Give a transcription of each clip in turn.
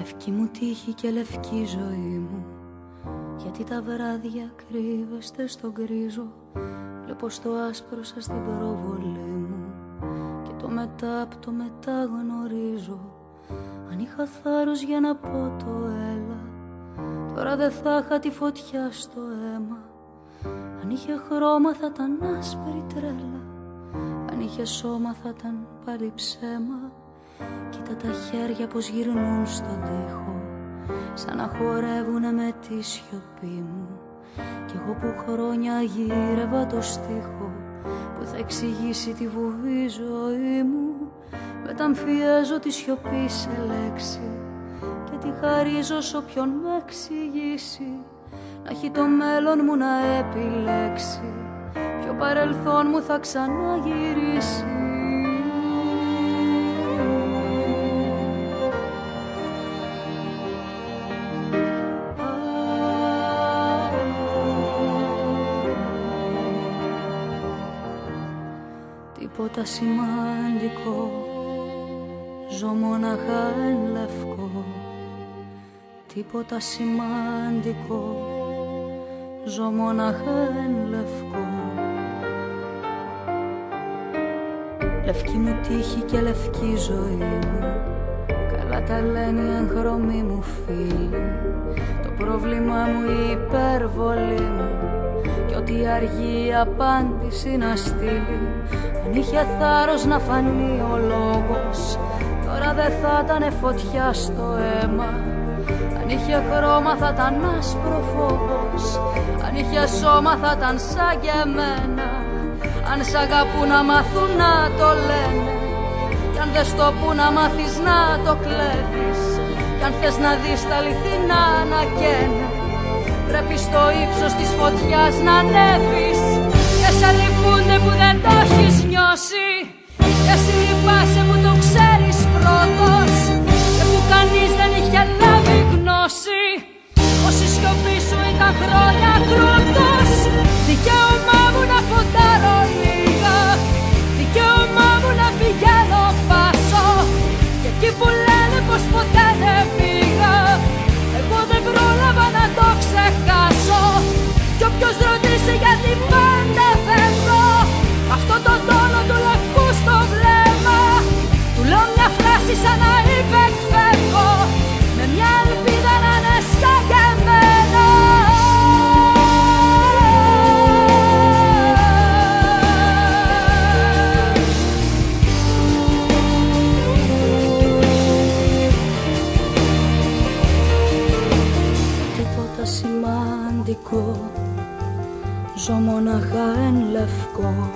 Λευκή μου τύχη και λευκή ζωή μου, γιατί τα βράδια κρύβεστε στον γκρίζο. Βλέπω στο άσπρο σας την προβολή μου και το μετά απ' το μετά γνωρίζω. Αν είχα θάρρος για να πω το έλα, τώρα δεν θα είχα τη φωτιά στο αίμα. Αν είχε χρώμα θα ήταν άσπρη τρέλα, αν είχε σώμα θα ήταν πάλι ψέμα. Κοίτα τα χέρια πως γυρνούν στον τοίχο, σαν να χορεύουνε με τη σιωπή μου. Κι εγώ που χρόνια γύρευα το στίχο που θα εξηγήσει τη βουβή ζωή μου, μεταμφιέζω τη σιωπή σε λέξη και τη χαρίζω σ' όποιον με εξηγήσει. Να έχει το μέλλον μου να επιλέξει, ποιο παρελθόν μου θα ξαναγυρίσει. Τίποτα σημαντικό, ζω μοναχά εν λευκό. Τίποτα σημαντικό, ζω μοναχά εν λευκό. Λευκή μου τύχη και λευκή ζωή μου, καλά τα λένε οι εγχρωμοί μου φίλοι. Το πρόβλημά μου η υπερβολή μου, κι ό,τι αργεί η απάντηση να στείλει. Αν είχε θάρρος να φανεί ο λόγος, τώρα δεν θα ήτανε φωτιά στο αίμα. Αν είχε χρώμα θα ήταν άσπρο φόβος, αν είχε σώμα θα ήταν σαν και εμένα. Αν σ' αγαπούν να μάθουν να το λένε, κι αν δεν στο πουν να μάθεις να το κλέβεις, κι αν θες να δεις τα αληθινά να καίνε, πρέπει στο ύψος της φωτιάς να ανέβεις. Και σε λυπούνται που δεν το έχεις νιώσει, και εσύ λυπάσαι που το ξέρεις πρώτος, και που κανείς δεν είχε λάβει γνώση πως η σιωπή σου ήταν χρόνια κρούτος. Δικαίωμά μου να φωτάρω λίγα, δικαίωμά μου να πηγαίνω πάσο, και εκεί που λένε πως ποτέ δεν πήγα, εγώ δεν πρόλαβα να το ξεχάσω. Κι όποιος ρωτήσει γιατί πάντα φεύγω, αυτό το τόνο του λευκού στο βλέμμα, του λέω μια φράση σαν να υπεκφεύγω, με μια ελπίδα να είναι σαν και εμένα. Τίποτα σημαντικό, ζω μοναχά εν λευκό.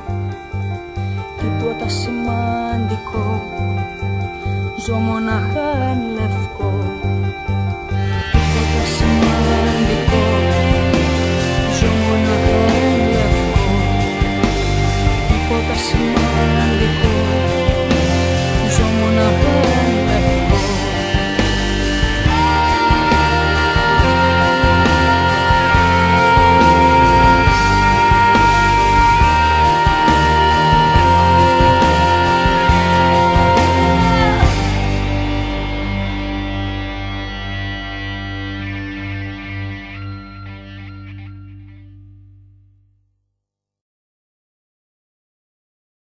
Τίποτα σημαντικό, ζω μοναχά εν λευκό. Τίποτα σημαντικό, ζω μοναχά εν λευκό. Τίποτα σημαντικό.